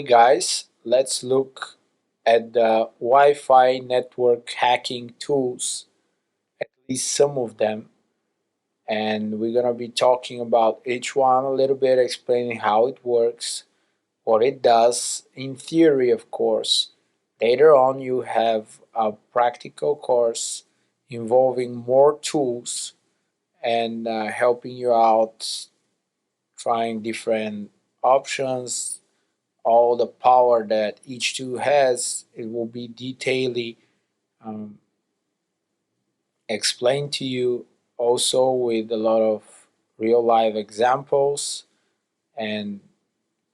Hey guys, let's look at the Wi-Fi network hacking tools, at least some of them, and we're gonna be talking about each one a little bit, explaining how it works, what it does, in theory, of course. Later on, you have a practical course involving more tools and helping you out, trying different options, all the power that each tool has. It will be detailedly um, explained to you, also with a lot of real life examples and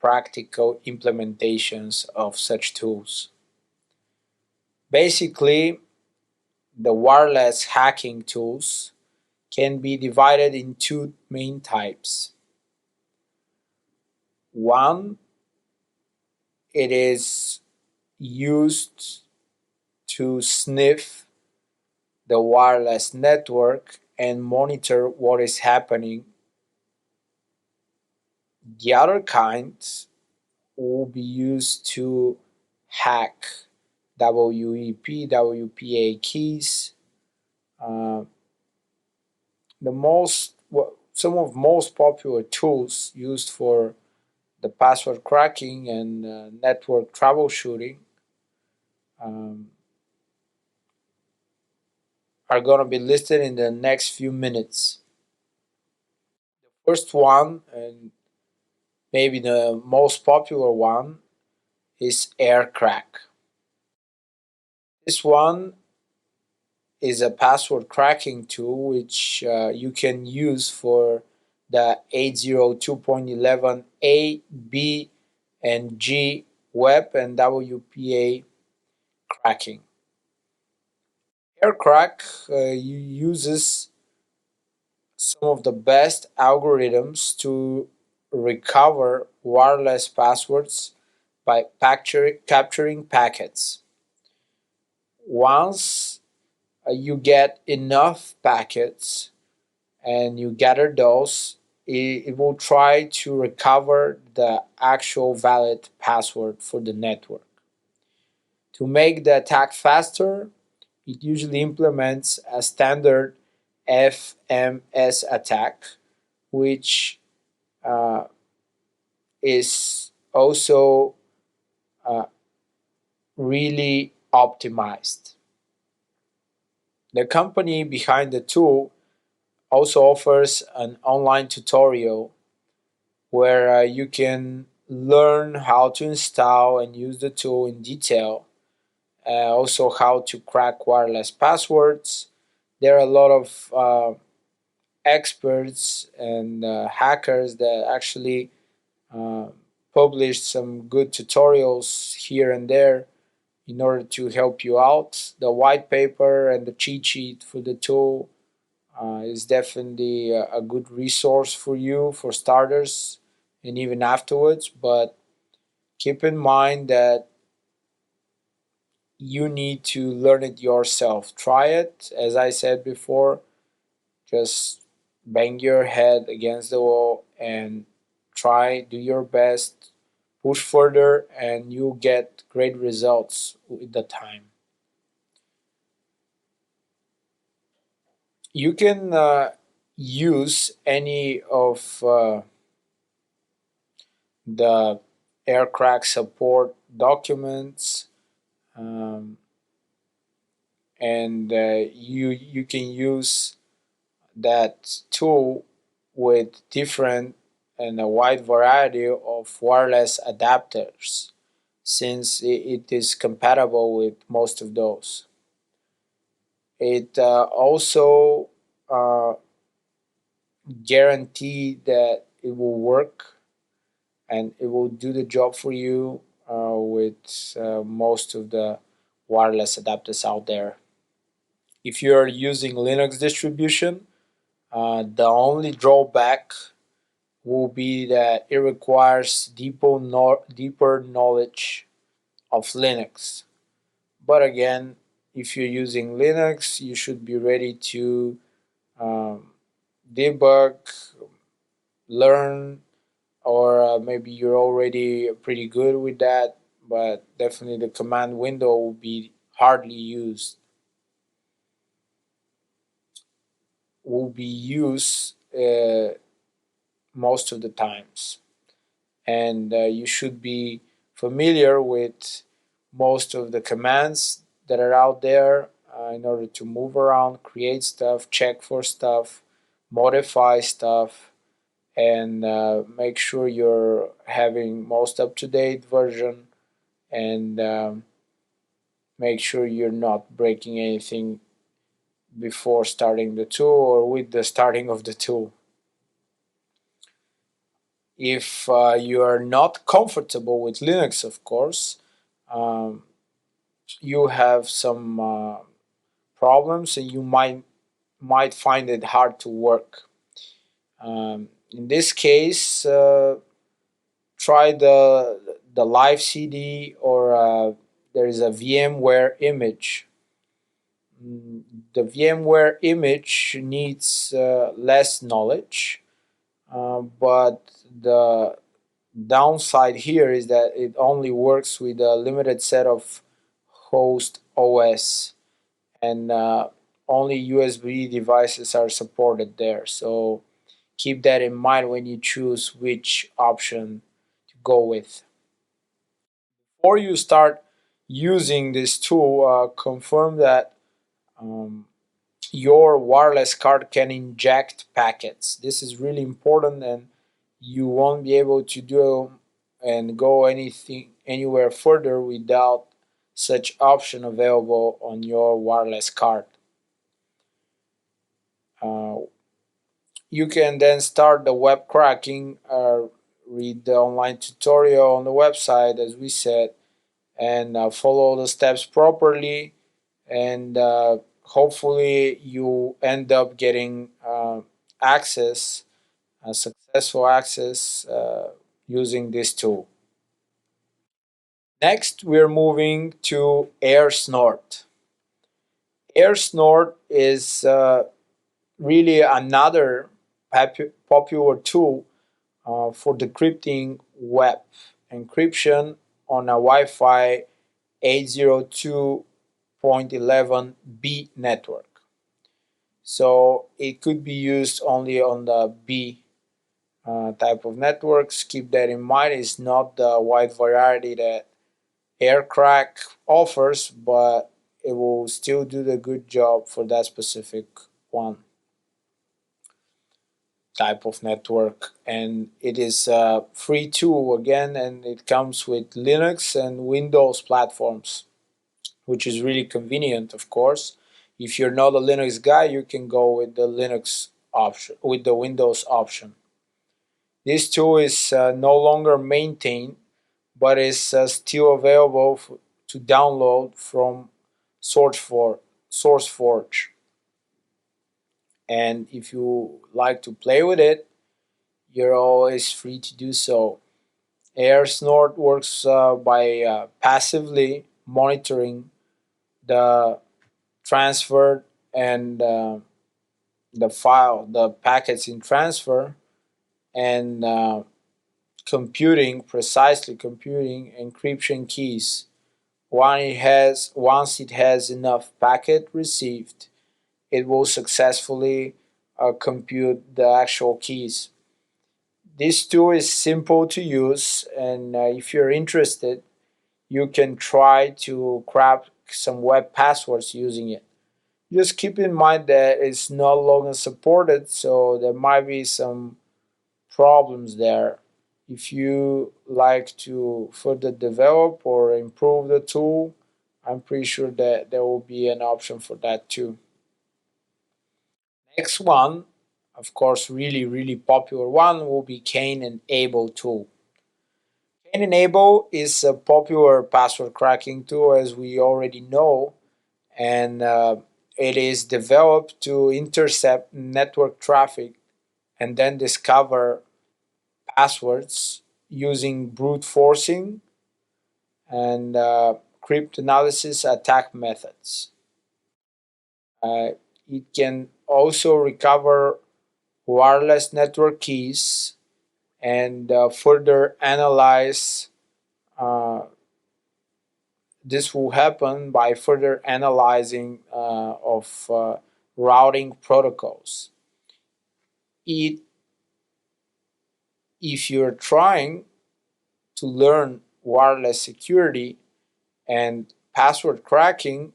practical implementations of such tools. Basically, the wireless hacking tools can be divided in two main types. One, it is used to sniff the wireless network and monitor what is happening. The other kind will be used to hack WEP, WPA keys. Uh, some of most popular tools used for the password cracking and network troubleshooting um, are going to be listed in the next few minutes. First one, and maybe the most popular one, is AirCrack. This one is a password cracking tool which you can use for the 802.11a, B, and G web and WPA cracking. AirCrack uses some of the best algorithms to recover wireless passwords by capturing packets. Once you get enough packets and you gather those, it will try to recover the actual valid password for the network. To make the attack faster, it usually implements a standard FMS attack, which uh, is also uh, really optimized. The company behind the tool also offers an online tutorial where you can learn how to install and use the tool in detail, also how to crack wireless passwords. There are a lot of experts and hackers that actually uh, publish some good tutorials here and there in order to help you out. The white paper and the cheat sheet for the tool is definitely a good resource for you for starters and even afterwards. But keep in mind that you need to learn it yourself. Try it, as I said before, just bang your head against the wall and try, do your best, push further, and you'll get great results with the time. You can use any of the aircraft support documents, um, and you can use that tool with different and a wide variety of wireless adapters, since it is compatible with most of those. It also uh, guarantee that it will work and it will do the job for you with most of the wireless adapters out there. If you're using Linux distribution, the only drawback will be that it requires deeper knowledge of Linux. But again, if you're using Linux, you should be ready to um, debug, learn or maybe you're already pretty good with that, but definitely the command window will be hardly used, will be used most of the times. And you should be familiar with most of the commands that are out there in order to move around, create stuff, check for stuff, modify stuff, and make sure you're having most up-to-date version, and make sure you're not breaking anything before starting the tool or with the starting of the tool. If you are not comfortable with Linux, of course, um, you have some problems and you might find it hard to work. In this case, try the live CD, or there is a VMware image. The VMware image needs less knowledge, but the downside here is that it only works with a limited set of host OS, and only USB devices are supported there. So keep that in mind when you choose which option to go with. Before you start using this tool, confirm that um, your wireless card can inject packets. This is really important, and you won't be able to do and go anything anywhere further without such option available on your wireless card. Uh, you can then start the web cracking, read the online tutorial on the website as we said, and follow the steps properly, and hopefully you end up getting access, successful access, using this tool. Next, we're moving to AirSnort. AirSnort is really another popular tool for decrypting web encryption on a Wi-Fi 802.11b network. So it could be used only on the B type of networks. Keep that in mind. It's not the wide variety that AirCrack offers, but it will still do the good job for that specific one type of network. And it is a free tool again, and it comes with Linux and Windows platforms, which is really convenient, of course. If you're not a Linux guy, you can go with the Linux option, with the Windows option. This tool is no longer maintained, but is still available to download from SourceForge. And if you like to play with it, you're always free to do so. AirSnort works by passively monitoring the transfer and the packets in transfer, and precisely computing encryption keys. Once it has enough packet received, it will successfully compute the actual keys. This tool is simple to use, and if you're interested, you can try to crack some web passwords using it. Just keep in mind that it's no longer supported, so there might be some problems there. If you like to further develop or improve the tool, I'm pretty sure that there will be an option for that too. Next one, of course, really popular one will be Cain and Abel tool. Cain and Abel is a popular password cracking tool, as we already know, and it is developed to intercept network traffic and then discover passwords using brute forcing and cryptanalysis attack methods. Uh, it can also recover wireless network keys and further analyze. Uh, this will happen by further analyzing of routing protocols. It, if you're trying to learn wireless security and password cracking,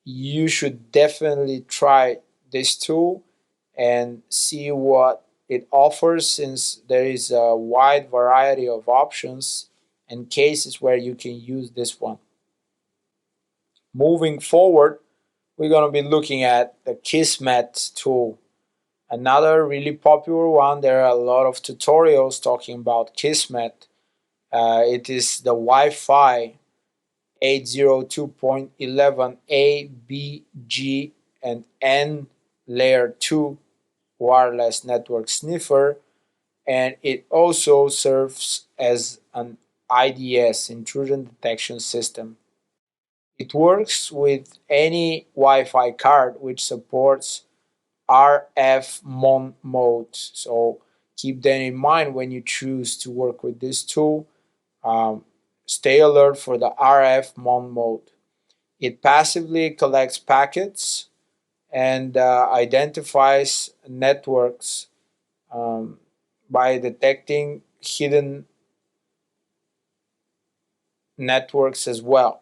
you should definitely try this tool and see what it offers, since there is a wide variety of options and cases where you can use this one. Moving forward, we're going to be looking at the Kismet tool. Another really popular one. There are a lot of tutorials talking about Kismet. It is the Wi-Fi 802.11a, B, G, and N layer 2 wireless network sniffer, and it also serves as an IDS, intrusion detection system. It works with any Wi-Fi card which supports RF mon mode. So keep that in mind when you choose to work with this tool. Um, Stay alert for the RF mon mode. It passively collects packets and identifies networks um, by detecting hidden networks as well.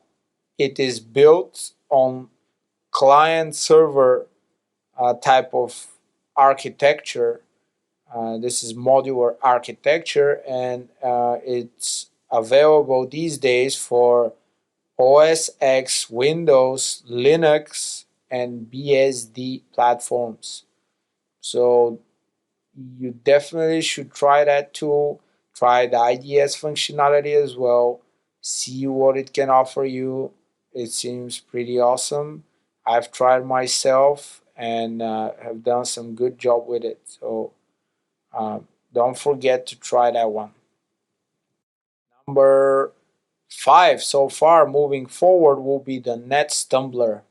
It is built on client server type of architecture. This is modular architecture, and it's available these days for OS X, Windows, Linux, and BSD platforms. So you definitely should try that tool. Try the IDS functionality as well. See what it can offer you. It seems pretty awesome. I've tried myself and have done some good job with it. So don't forget to try that one. Number 5 so far moving forward will be the NetStumbler.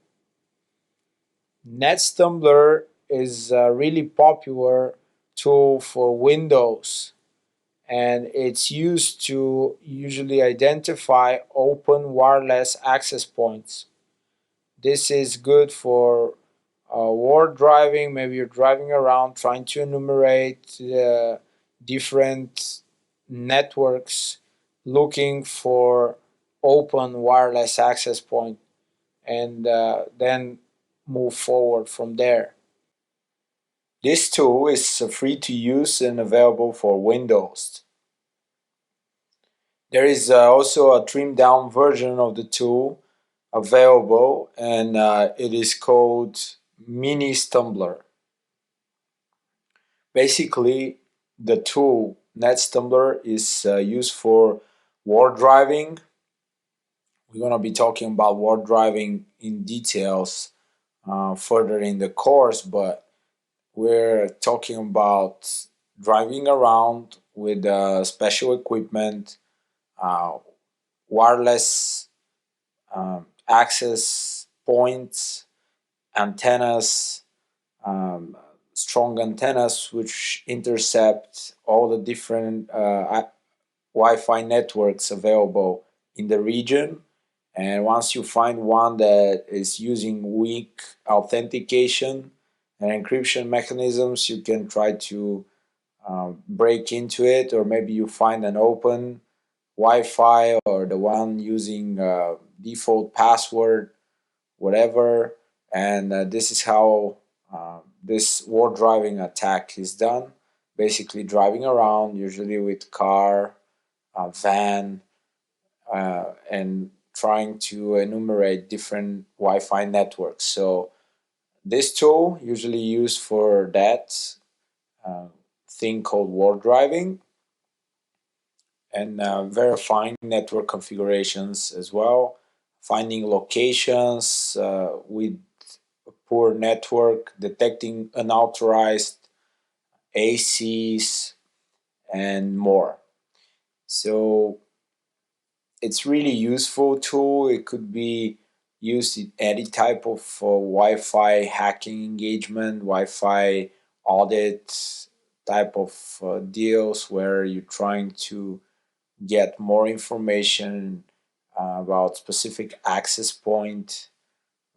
NetStumbler is a really popular tool for Windows, and it's used to usually identify open wireless access points. This is good for war driving. Maybe you're driving around trying to enumerate different networks, looking for open wireless access point, and then move forward from there. This tool is free to use and available for Windows. There is also a trimmed down version of the tool available, and it is called Mini Stumbler. Basically, the tool NetStumbler is used for war driving. We're going to be talking about war driving in details further in the course, but we're talking about driving around with special equipment, uh, wireless access points, antennas, um, strong antennas which intercept all the different Wi-Fi networks available in the region. And once you find one that is using weak authentication and encryption mechanisms, you can try to break into it, or maybe you find an open Wi-Fi or the one using default password, whatever. And this is how this war driving attack is done. Basically, driving around, usually with car, van, and trying to enumerate different Wi-Fi networks. So this tool usually used for that uh, thing called war driving, and verifying network configurations as well, finding locations with a poor network, detecting unauthorized ACs, and more. So it's really useful tool. It could be used in any type of Wi-Fi hacking engagement, Wi-Fi audit type of deals where you're trying to get more information about specific access point,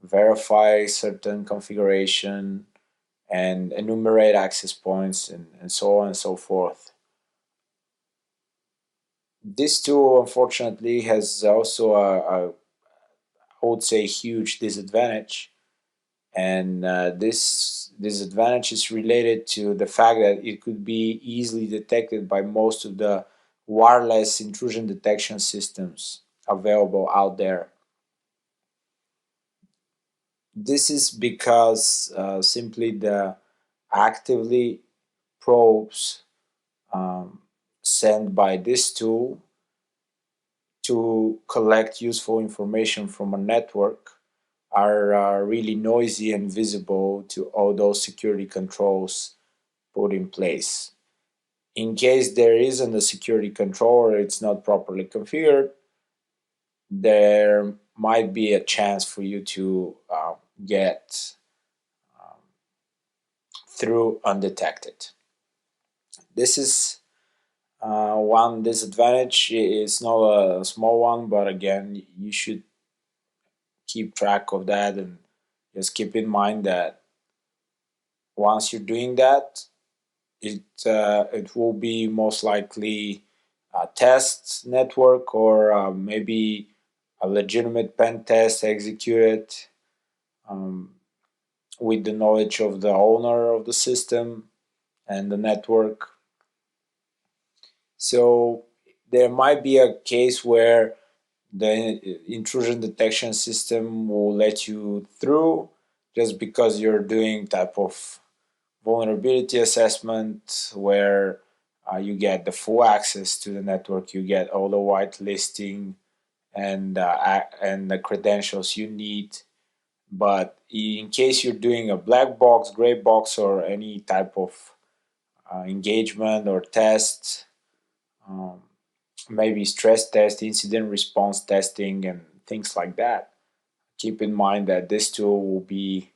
verify certain configuration, and enumerate access points, and so on and so forth. This tool, unfortunately, has also I would say, huge disadvantage, and this disadvantage is related to the fact that it could be easily detected by most of the wireless intrusion detection systems available out there. This is because simply the actively probes um, sent by this tool to collect useful information from a network are really noisy and visible to all those security controls put in place. In case there isn't a security control or it's not properly configured, there might be a chance for you to get through undetected. This is one disadvantage. It's not a small one, but again, you should keep track of that and just keep in mind that once you're doing that, it will be most likely a test network or maybe a legitimate pen test executed um, with the knowledge of the owner of the system and the network. So there might be a case where the intrusion detection system will let you through just because you're doing type of vulnerability assessment where you get the full access to the network, you get all the whitelisting and the credentials you need. But in case you're doing a black box, gray box, or any type of engagement or test, um, maybe stress test, incident response testing, and things like that, keep in mind that this tool will be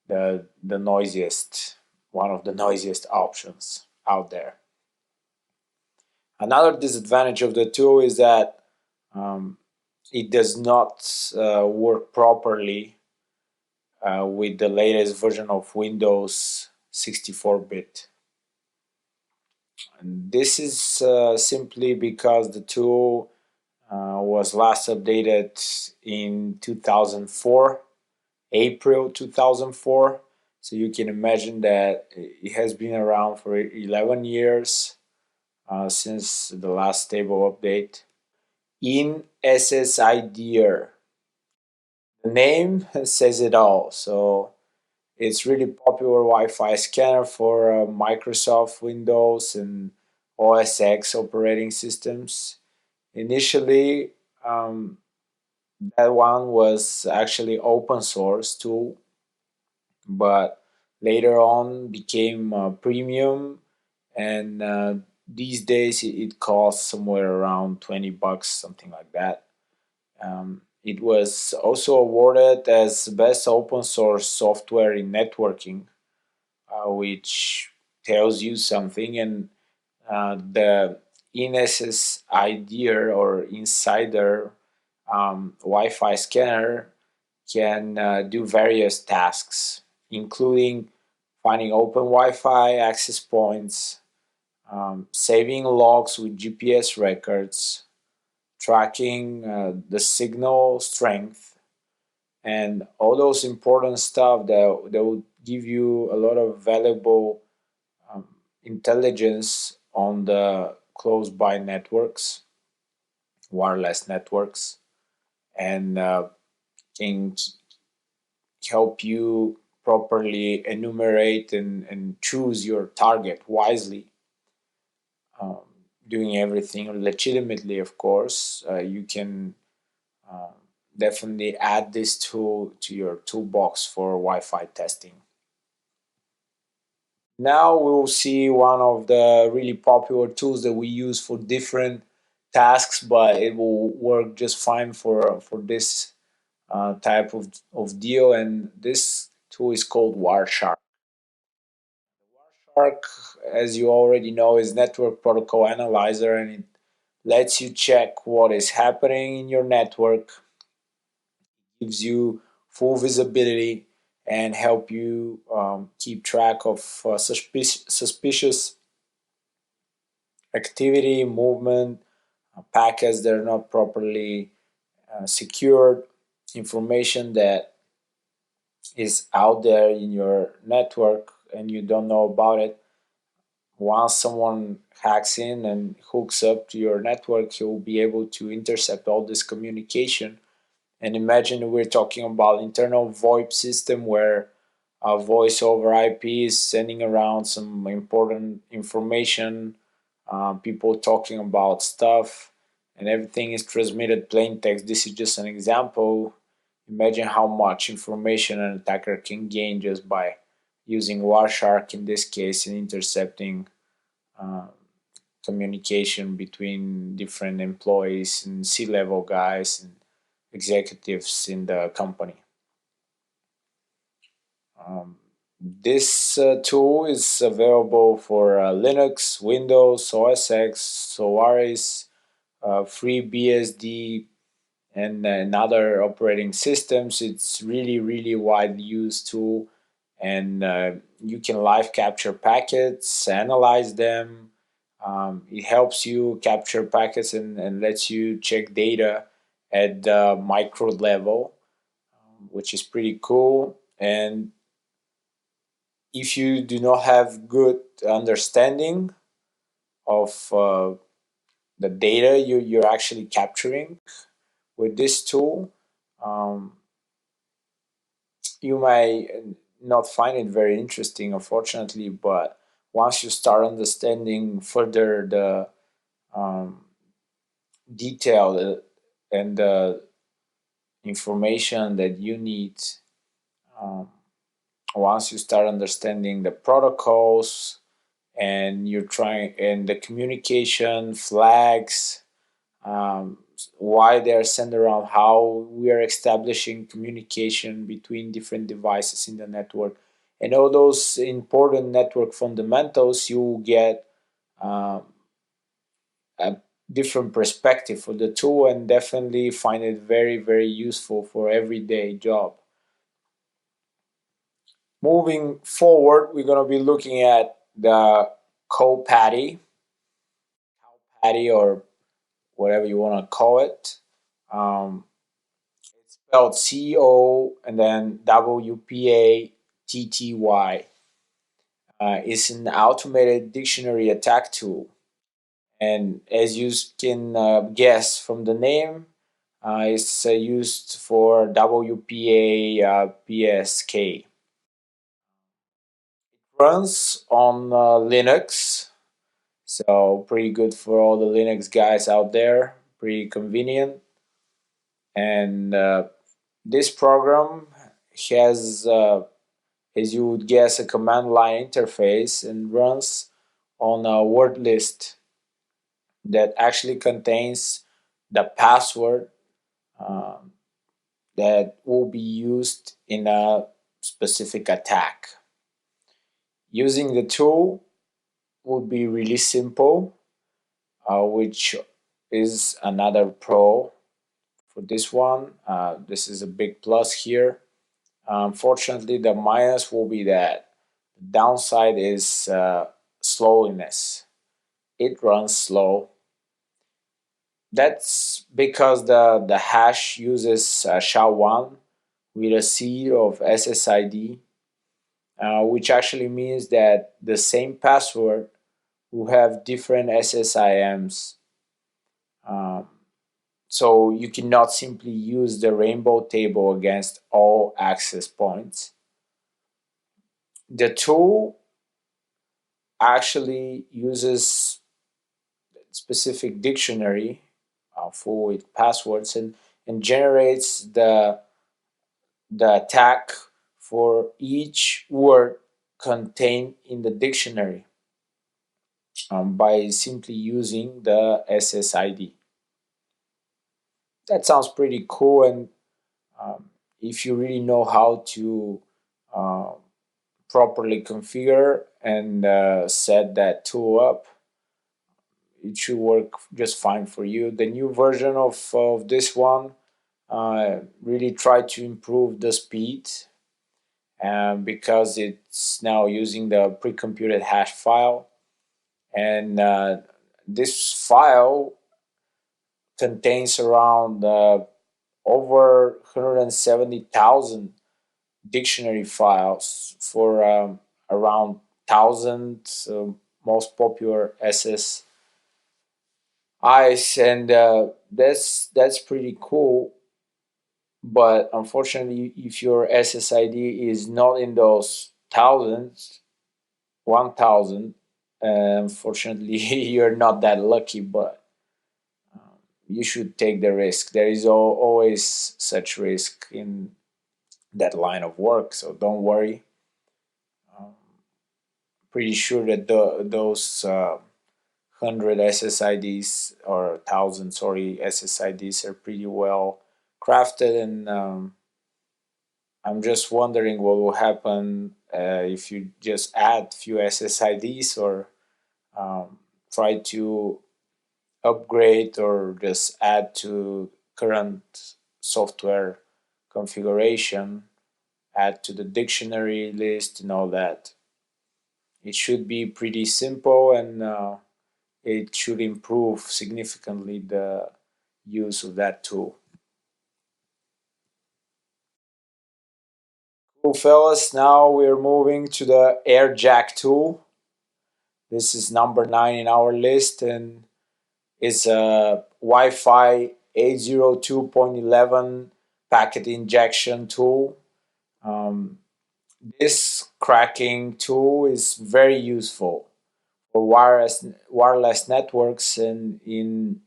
the noisiest, one of the noisiest options out there. Another disadvantage of the tool is that um, it does not work properly with the latest version of Windows 64-bit. And this is simply because the tool was last updated in 2004, April 2004. So you can imagine that it has been around for 11 years since the last stable update. In SSIDR, the name says it all. So it's really popular Wi-Fi scanner for Microsoft Windows and OS X operating systems. Initially, um, that one was actually open source tool, but later on became premium, and these days it costs somewhere around $20, something like that. It was also awarded as best open source software in networking, which tells you something. And the INSS idea or insider Wi-Fi scanner can do various tasks, including finding open Wi-Fi access points, saving logs with GPS records, tracking the signal strength, and all those important stuff that will give you a lot of valuable um, intelligence on the close by networks, wireless networks, and can help you properly enumerate and choose your target wisely, um, doing everything legitimately, of course. You can um, definitely add this tool to your toolbox for Wi-Fi testing. Now we will see one of the really popular tools that we use for different tasks, but it will work just fine for this type of deal. And this tool is called Wireshark. Wireshark, as you already know, is network protocol analyzer, and it lets you check what is happening in your network, gives you full visibility, and help you keep track of suspicious activity, movement, packets that are not properly secured, information that is out there in your network and you don't know about it. Once someone hacks in and hooks up to your network, he'll be able to intercept all this communication. And imagine we're talking about internal VoIP system where voice over IP is sending around some important information, people talking about stuff, and everything is transmitted plain text. This is just an example. Imagine how much information an attacker can gain just by using Wireshark in this case and intercepting uh, communication between different employees and C-level guys and executives in the company. Um, this tool is available for Linux, Windows, OS X, Solaris, FreeBSD, and other operating systems. It's really widely used tool, and you can live capture packets, analyze them. It helps you capture packets and lets you check data at the micro level, which is pretty cool. And if you do not have good understanding of the data you're actually capturing with this tool, um, you may not find it very interesting, unfortunately. But once you start understanding further the um, detail and the information that you need, um, once you start understanding the protocols and you're trying and the communication flags, um, why they're sent around, how we are establishing communication between different devices in the network, and all those important network fundamentals, you will get um, a different perspective for the tool and definitely find it very useful for everyday job. Moving forward, we're going to be looking at the co-patty, or whatever you want to call it. Um, it's spelled CO and then WPATTY. It's an automated dictionary attack tool. And as you can guess from the name, it's used for WPA PSK. Runs on Linux, so pretty good for all the Linux guys out there. Pretty convenient, and this program has, as you would guess, a command line interface and runs on a word list that actually contains the password um, that will be used in a specific attack. Using the tool would be really simple, which is another pro for this one. This is a big plus here. Unfortunately, the minus will be that the downside is slowiness. It runs slow. That's because the hash uses SHA-1 with a seed of SSID, which actually means that the same password will have different SSIMs. Um, so you cannot simply use the rainbow table against all access points. The tool actually uses specific dictionary full with passwords and generates the attack for each word contained in the dictionary by simply using the SSID. That sounds pretty cool, and if you really know how to uh, properly configure and set that tool up, it should work just fine for you. The new version of this one really try to improve the speed, because it's now using the pre-computed hash file, and this file contains around over 170,000 dictionary files for around 1,000 most popular SSIs, and that's pretty cool. But unfortunately, if your SSID is not in those thousands, 1,000, unfortunately, you're not that lucky. But you should take the risk. There is always such risk in that line of work, so don't worry. Um, Pretty sure that those 100 SSIDs or 1,000, sorry, SSIDs are pretty well crafted, and I'm just wondering what will happen if you just add few SSIDs, or try to upgrade or just add to current software configuration, add to the dictionary list and all that. It should be pretty simple, and it should improve significantly the use of that tool. Cool, fellas. Now we're moving to the air jack tool. This is number 9 in our list, and it's a Wi-Fi 802.11 packet injection tool. Um, this cracking tool is very useful for wireless networks, and in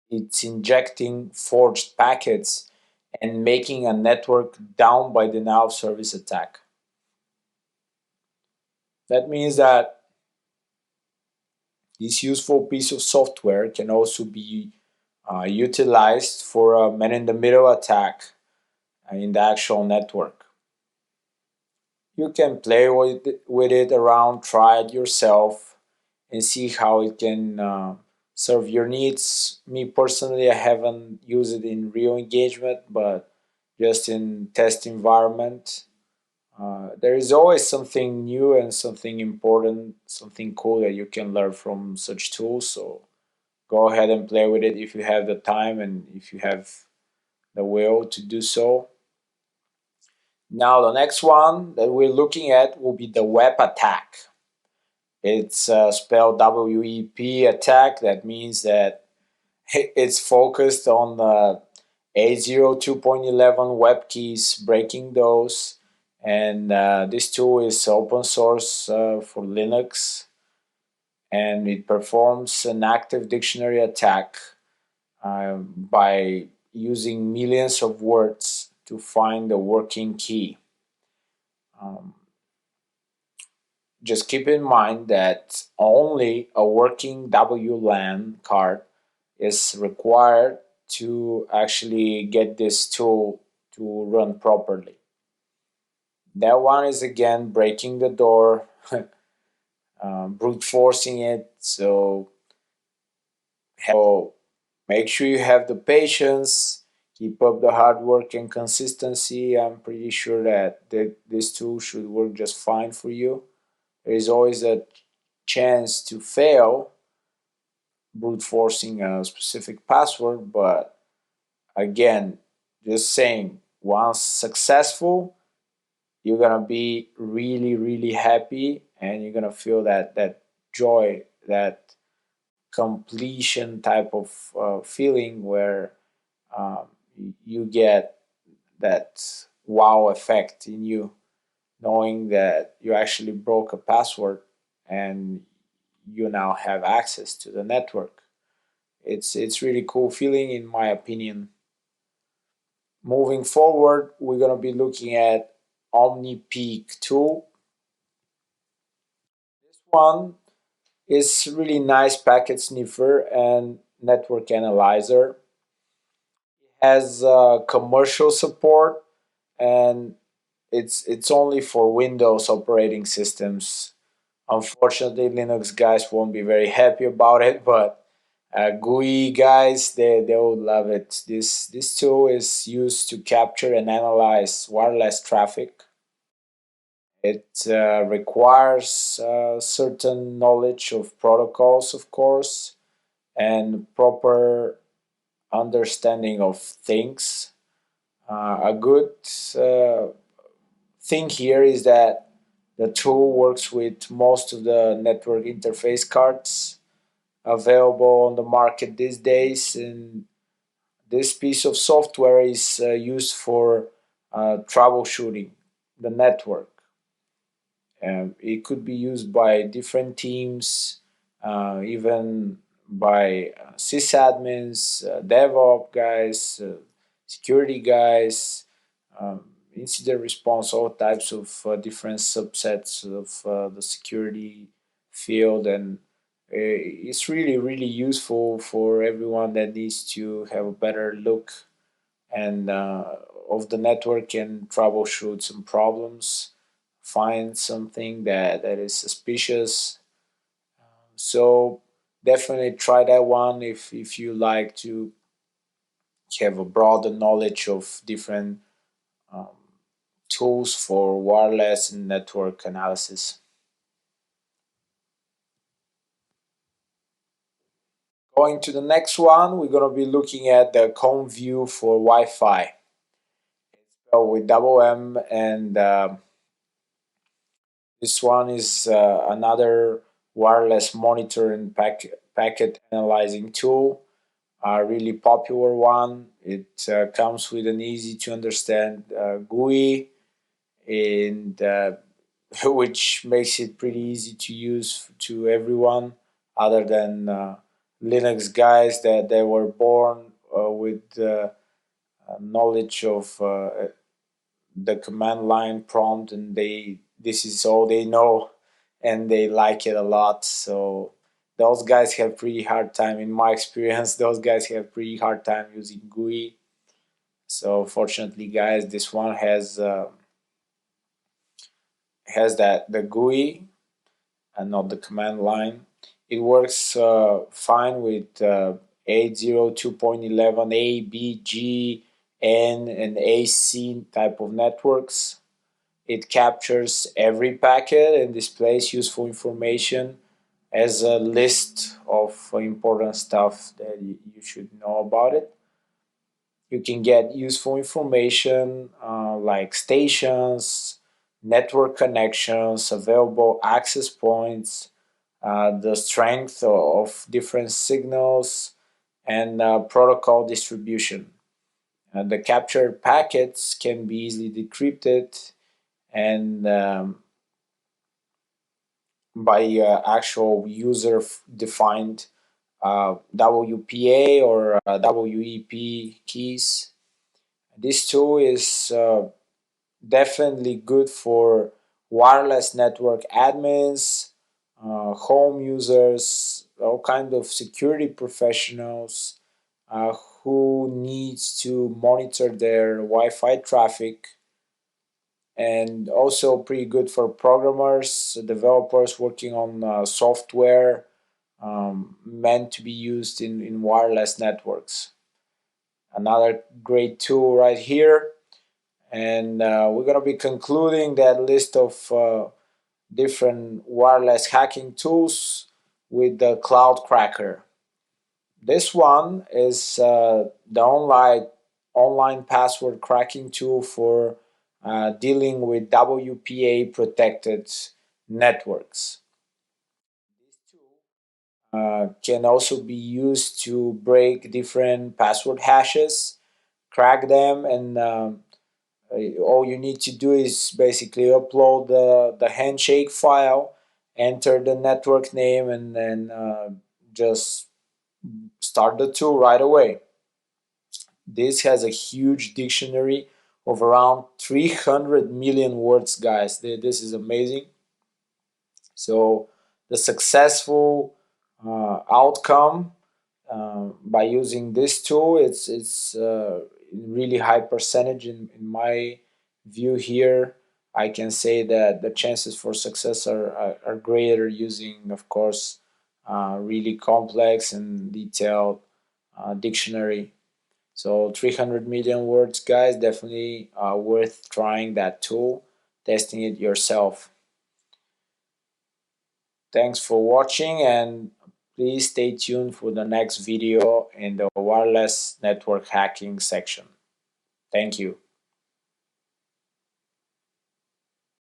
it's injecting forged packets and making a network down by denial of service attack. That means that this useful piece of software can also be utilized for a man in the middle attack in the actual network. You can play with it around, try it yourself, and see how it can serve your needs. Me personally, I haven't used it in real engagement, but just in test environment. There is always something new and something important, something cool that you can learn from such tools. So go ahead and play with it if you have the time and if you have the will to do so. Now, the next one that we're looking at will be the web attack. It's spelled WEP attack. That means that it's focused on the 802.11 web keys, breaking those. And this tool is open source for Linux, and it performs an active dictionary attack by using millions of words to find the working key. Um, just keep in mind that only a working WLAN card is required to actually get this tool to run properly. That one is again breaking the door, brute forcing it. So make sure you have the patience, keep up the hard work and consistency. I'm pretty sure that this tool should work just fine for you. There is always a chance to fail brute forcing a specific password, but again, just saying, once successful, you're gonna be really, really happy, and you're gonna feel that joy, that completion type of feeling where um, you get that wow effect in you, knowing that you actually broke a password and you now have access to the network. It's really cool feeling, in my opinion. Moving forward, we're gonna be looking at OmniPeak tool. This one is really nice packet sniffer and network analyzer. It has commercial support, and it's only for Windows operating systems. Unfortunately, Linux guys won't be very happy about it, but GUI guys, they will love it. This tool is used to capture and analyze wireless traffic. It requires certain knowledge of protocols, of course, and proper understanding of things. A good uh, thing here is that the tool works with most of the network interface cards available on the market these days, and this piece of software is used for troubleshooting the network. It could be used by different teams, even by sysadmins, DevOps guys, security guys, um, incident response, all types of different subsets of the security field, and it's really useful for everyone that needs to have a better look and of the network and troubleshoot some problems, find something that is suspicious. So definitely try that one if you like to have a broader knowledge of different um, tools for wireless and network analysis. Going to the next one, we're going to be looking at the Cone View for Wi-Fi. Spelled with double M, and this one is another wireless monitor and packet analyzing tool. A really popular one. It comes with an easy to understand GUI, and which makes it pretty easy to use to everyone other than Linux guys that they were born with knowledge of the command line prompt, and they this is all they know, and they like it a lot. So those guys have pretty hard time, in my experience. Those guys have pretty hard time using GUI. So fortunately, guys, this one has that the GUI and not the command line. It works fine with 802.11 A, B, G, N, and AC type of networks. It captures every packet and displays useful information as a list of important stuff that you should know about it. You can get useful information like stations, network connections, available access points, the strength of different signals, and protocol distribution. The captured packets can be easily decrypted and by actual user defined WPA or WEP keys. This tool is definitely good for wireless network admins, home users, all kind of security professionals who needs to monitor their Wi-Fi traffic, and also pretty good for programmers, developers working on software meant to be used in wireless networks. Another great tool right here. And we're going to be concluding that list of different wireless hacking tools with the Cloud Cracker. This one is the online password cracking tool for dealing with WPA protected networks. This tool can also be used to break different password hashes, crack them, and all you need to do is basically upload the handshake file, enter the network name, and then just start the tool right away. This has a huge dictionary of around 300 million words, guys. This is amazing. So the successful outcome by using this tool, it's really high percentage in my view here. I can say that the chances for success are greater using, of course, really complex and detailed dictionary. So 300 million words, guys, definitely worth trying that tool, testing it yourself. Thanks for watching, and please stay tuned for the next video in the wireless network hacking section. Thank you.